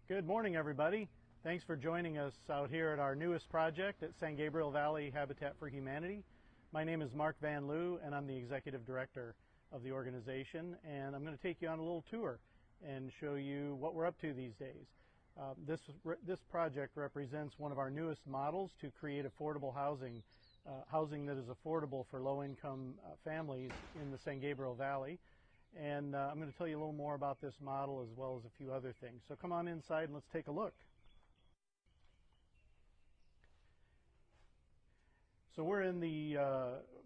Good morning, everybody. Thanks for joining us out here at our newest project at San Gabriel Valley Habitat for Humanity. My name is Mark Van Loo, and I'm the Executive Director of the organization, and I'm going to take you on a little tour and show you what we're up to these days. This project represents one of our newest models to create affordable housing, housing that is affordable for low-income families in the San Gabriel Valley. And I'm going to tell you a little more about this model as well as a few other things. So come on inside and let's take a look. So we're in the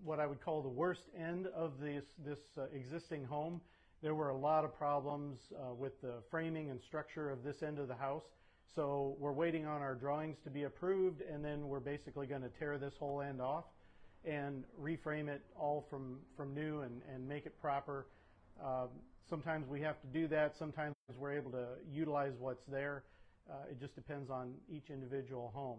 what I would call the worst end of this existing home. There were a lot of problems with the framing and structure of this end of the house. So we're waiting on our drawings to be approved, and then we're basically going to tear this whole end off and reframe it all from new and make it proper. Sometimes we have to do that. Sometimes we're able to utilize what's there. It just depends on each individual home.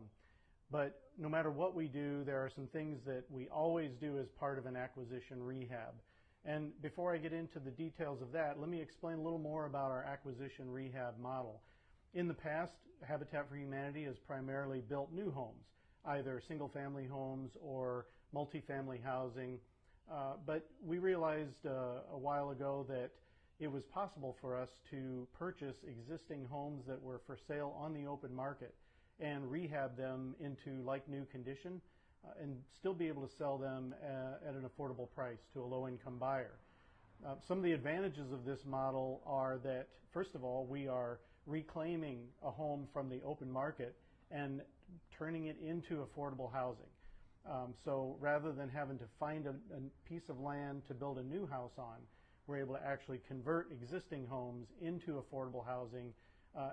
But no matter what we do, there are some things that we always do as part of an acquisition rehab. And before I get into the details of that, let me explain a little more about our acquisition rehab model. In the past, Habitat for Humanity has primarily built new homes, either single-family homes or multifamily housing. But we realized a while ago that it was possible for us to purchase existing homes that were for sale on the open market and rehab them into like new condition and still be able to sell them at an affordable price to a low-income buyer. Some of the advantages of this model are that, first of all, we are reclaiming a home from the open market and turning it into affordable housing. So rather than having to find a piece of land to build a new house on, we're able to actually convert existing homes into affordable housing,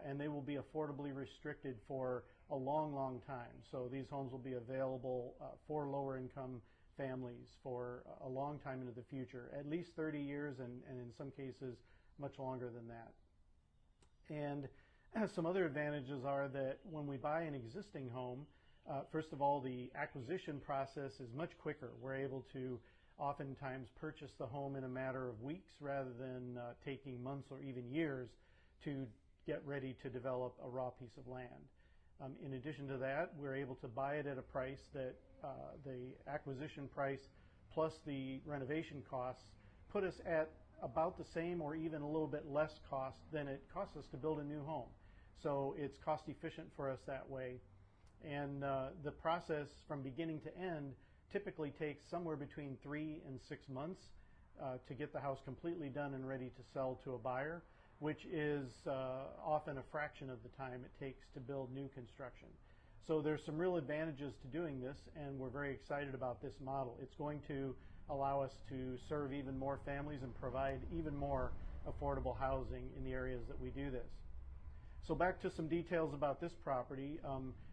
and they will be affordably restricted for a long, long time. So these homes will be available for lower income families for a long time into the future, at least 30 years and in some cases much longer than that. And some other advantages are that when we buy an existing home, first of all, the acquisition process is much quicker. We're able to oftentimes purchase the home in a matter of weeks rather than taking months or even years to get ready to develop a raw piece of land. In addition to that, we're able to buy it at a price that the acquisition price plus the renovation costs put us at about the same or even a little bit less cost than it costs us to build a new home. So it's cost efficient for us that way. And the process from beginning to end typically takes somewhere between 3 and 6 months to get the house completely done and ready to sell to a buyer, which is often a fraction of the time it takes to build new construction. So there's some real advantages to doing this, and we're very excited about this model. It's going to allow us to serve even more families and provide even more affordable housing in the areas that we do this. So back to some details about this property.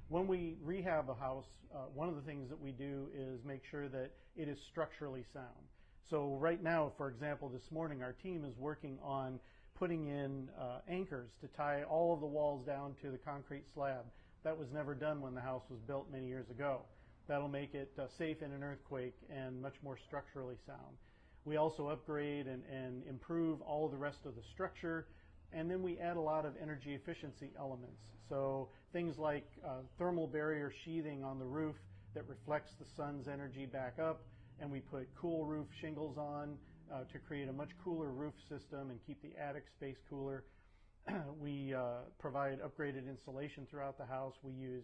When we rehab a house, one of the things that we do is make sure that it is structurally sound. So right now, for example, this morning our team is working on putting in anchors to tie all of the walls down to the concrete slab. That was never done when the house was built many years ago. That'll make it safe in an earthquake and much more structurally sound. We also upgrade and improve all of the rest of the structure. And then we add a lot of energy efficiency elements. So things like thermal barrier sheathing on the roof that reflects the sun's energy back up, and we put cool roof shingles on to create a much cooler roof system and keep the attic space cooler. We provide upgraded insulation throughout the house. We use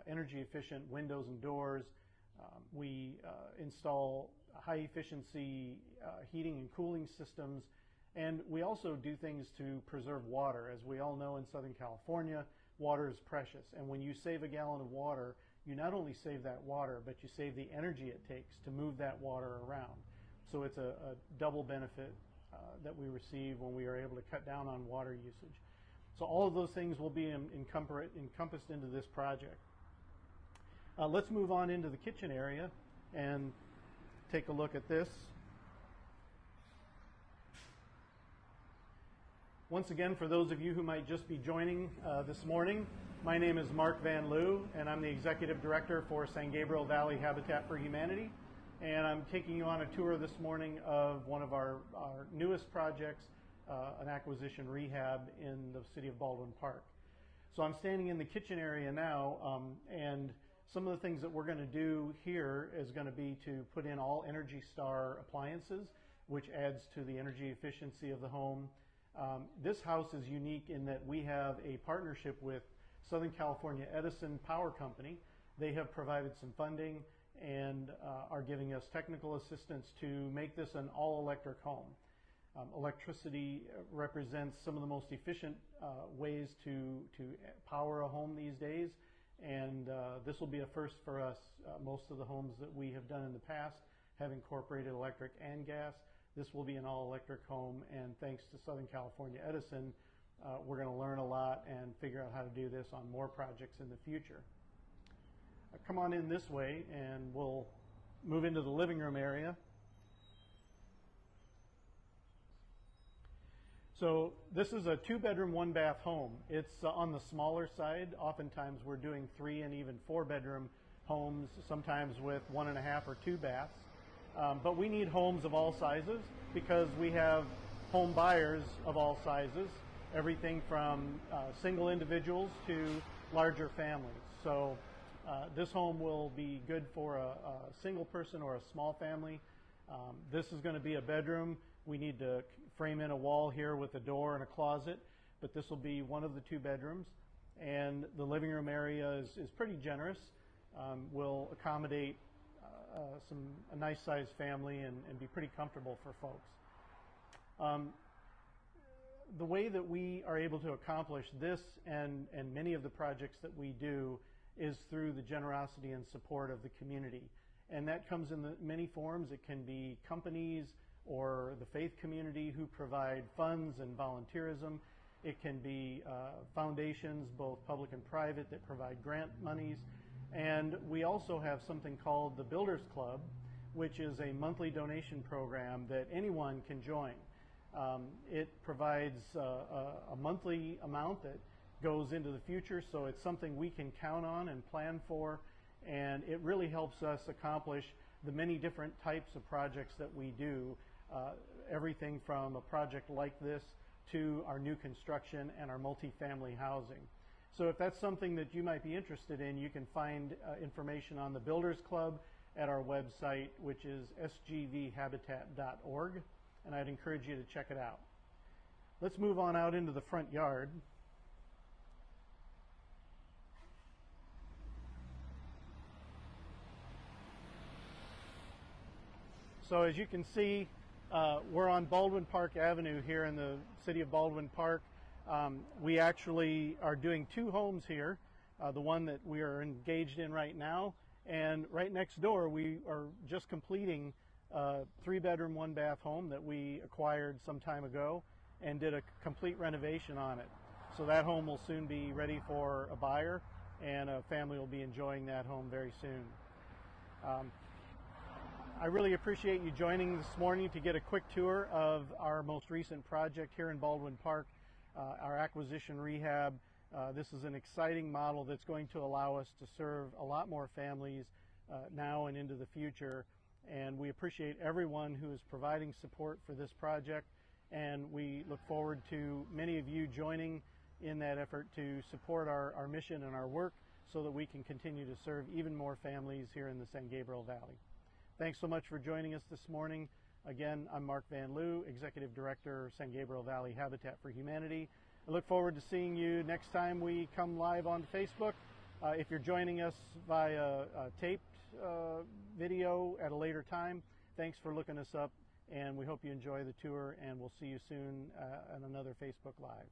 energy efficient windows and doors. We install high efficiency heating and cooling systems. And we also do things to preserve water. As we all know, in Southern California, water is precious. And when you save a gallon of water, you not only save that water, but you save the energy it takes to move that water around. So it's a double benefit that we receive when we are able to cut down on water usage. So all of those things will be encompassed into this project. Let's move on into the kitchen area and take a look at this. Once again, for those of you who might just be joining this morning, my name is Mark Van Loo, and I'm the Executive Director for San Gabriel Valley Habitat for Humanity. And I'm taking you on a tour this morning of one of our newest projects, an acquisition rehab in the city of Baldwin Park. So I'm standing in the kitchen area now, and some of the things that we're going to do here is going to be to put in all Energy Star appliances, which adds to the energy efficiency of the home. This house is unique in that we have a partnership with Southern California Edison Power Company. They have provided some funding and are giving us technical assistance to make this an all-electric home. Electricity represents some of the most efficient ways to power a home these days, and this will be a first for us. Most of the homes that we have done in the past have incorporated electric and gas. This will be an all-electric home, and thanks to Southern California Edison, we're going to learn a lot and figure out how to do this on more projects in the future. Come on in this way, and we'll move into the living room area. So this is a 2-bedroom, 1-bath home. It's on the smaller side. Oftentimes we're doing 3 and even 4-bedroom homes, sometimes with 1.5 or 2 baths. But we need homes of all sizes because we have home buyers of all sizes, everything from single individuals to larger families. So this home will be good for a single person or a small family. This is going to be a bedroom. We need to frame in a wall here with a door and a closet, but this will be one of the 2 bedrooms. And the living room area is pretty generous. Will accommodate a nice sized family and be pretty comfortable for folks. The way that we are able to accomplish this and many of the projects that we do is through the generosity and support of the community. And that comes in many forms. It can be companies or the faith community who provide funds and volunteerism. It can be foundations, both public and private, that provide grant monies. And we also have something called the Builders Club, which is a monthly donation program that anyone can join. It provides a monthly amount that goes into the future, so it's something we can count on and plan for, and it really helps us accomplish the many different types of projects that we do, everything from a project like this to our new construction and our multifamily housing. So if that's something that you might be interested in, you can find information on the Builders Club at our website, which is sgvhabitat.org, and I'd encourage you to check it out. Let's move on out into the front yard. So as you can see, we're on Baldwin Park Avenue here in the city of Baldwin Park. We actually are doing 2 homes here, the one that we are engaged in right now, and right next door we are just completing a 3-bedroom, 1-bath home that we acquired some time ago and did a complete renovation on it. So that home will soon be ready for a buyer, and a family will be enjoying that home very soon. I really appreciate you joining this morning to get a quick tour of our most recent project here in Baldwin Park, our acquisition rehab. This is an exciting model that's going to allow us to serve a lot more families now and into the future. And we appreciate everyone who is providing support for this project, and we look forward to many of you joining in that effort to support our mission and our work so that we can continue to serve even more families here in the San Gabriel Valley. Thanks so much for joining us this morning. Again, I'm Mark Van Loo, Executive Director, San Gabriel Valley Habitat for Humanity. I look forward to seeing you next time we come live on Facebook. If you're joining us via a taped video at a later time, thanks for looking us up, and we hope you enjoy the tour, and we'll see you soon on another Facebook Live.